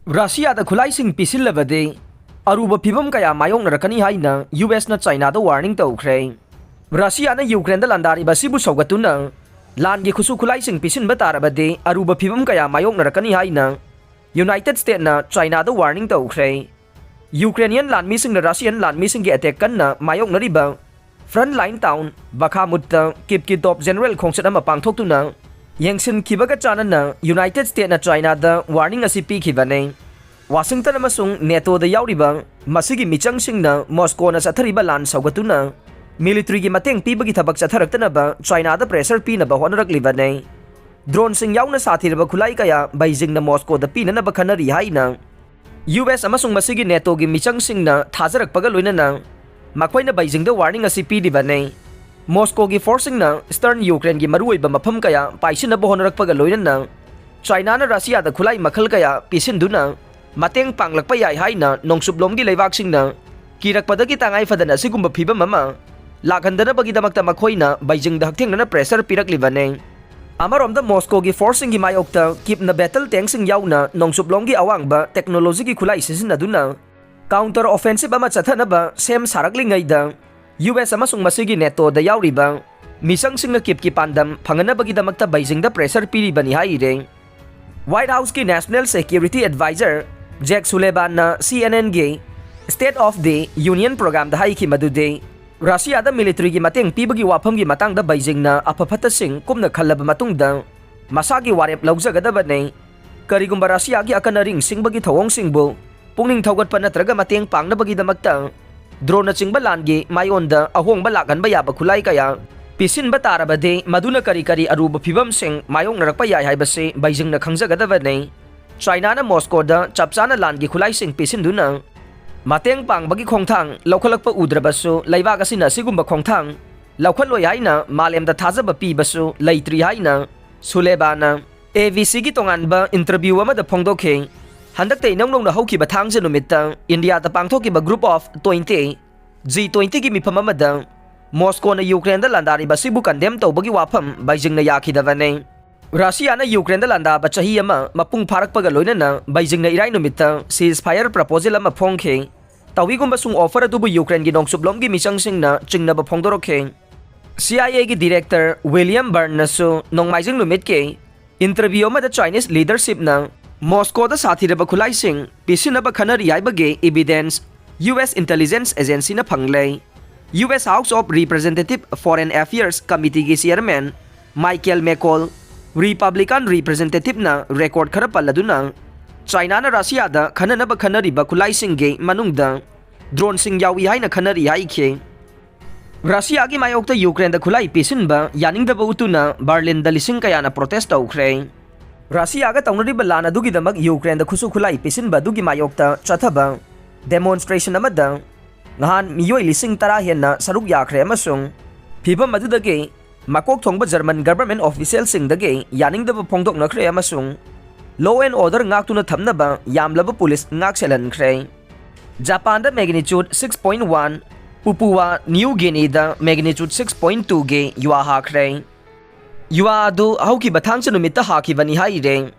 Russia da Khutlaising Pisillabadi Aruba Fibam kaya Mayoknarakkani Haina US na China da warning Toukh. Russia na Ukraine da landari basibu saugatuna Langi Khusu Khutlaising Pisinba tarabadi Aruba Fibam kaya Mayoknarakkani Haina United States na China da warning Toukh. Ukrainian land missing na Russian land missing gi attack kan na Mayoknariba frontline town Bakhmut Kipki top general khongset ama pangthokuna Yangsin kibaga chana na United States na China da warning asi pikibane. Washington amasung NATO da yauriba masigi michangsing na Moscow na sathariba lan saugatuna military gi mateng pibagi thabak chatharaktana ba China da pressure pi na ba honaraklibane. Drone sing yauna sathirba khulai kaya Beijing na Moscow da pi na ba khanari haina. US amasung masigi NATO gi michangsing na thajarakpaga loinana makhoi na Beijing da warning asi pidibane. Moscow gi forcing na Eastern Ukraine gi maruiba mafam kaya paisin na bohonarakpaga loinana China na Russia da khulai makhal kaya pisinduna mateng panglakpa yai haina nongsublom gi leiwaksing na kirakpada gi tangai fadana sigumba phibam ama lakhandana bagi damakta makhoina Beijing da haktheng na pressure piraklibane. Amarom da Moscow gi forcing gi mayokta kip na battle tank sing yauna nongsublom gi awangba technology gi khulai sisinaduna counter offensive ama chathana ba sem saraklingai da US amasung masigi NATO da yauriba misang sing na kipki pandam phangana bagi damakta Beijing da pressure piribani haire. White House ki National Security Advisor Jack Sullivan na CNN gi State of the Union program da haiki madude Russia da military gi mateng pibagi wafam gi matang da Beijing na apaphata sing kumna khallaba matung da masagi warep laugjagadaba ne karigumba Russia gi akanaring singbagi thawong singbo pungning thawgatpa natraga mateng pangna bagi damakta drone na chingba langi mayonda ahong balagan bayaba khulai kaya pisin batarabade maduna kari Aruba Fibam sing Mayoknarakpa yai haibase Beijing na khangjagadaba ne China na Moscow da chapchana langi khulai sing pisin duna mateng pang bagi khongthang laukhalakpa udrabasu leiwak asina sigumba khongthang laukhaloi haina malem da thajaba pibasu leitri haina Sulebana AVC gi tonganba interview ama da phongdokhe handakte nongnong na hauki bathang je numita India da pangthoki ba group of 20 G20 gi mifam amada Moscow na Ukraine da landari basibu condemn tawbagi wafam Beijing na yakhidabane. Russia na Ukraine da landa ba chahi ama mapung pharakpaga loinana Beijing na irai numita ceasefire proposal ama phongkhe tawigumba sung offer atubu Ukraine gi nongsublom gi michangsing na chingna ba phongdorokhe. CIA gi director William Burns su nongmaijing numit ke interview ama da Chinese leadership na Moscow da sathiraba khutlaising pisinaba khanari yaibage evidence US Intelligence Agency na phanglei. US House of Representative Foreign Affairs Committee gi chairman Michael McCall Republican representative na record khara paladuna China na Russia da khananaba khanariba khutlaising ge manungda drone sing yawi haina khanari haikhe. Russia gi mayokta Ukraine da khulai pisinba yaningdaba utuna Berlin da lising kaya na protest tawkhre. Russia ga tawnariba lana dugi damak Ukraine da khusu khulai pisinba dugi mayokta chathaba demonstration amada ngahan miyoi lising tara henna saruk yakhre amasung phibam adudage makok thongba German government official sing dage yaningdaba phongdok nakhre amasung law and order ngaktuna thamnaba yamlaba police ngakselan khre. Japan da magnitude 6.1 Papua New Guinea da magnitude 6.2 ge yuwa hakhre. Yuwa adu hauki bathang chanumita haki bani haire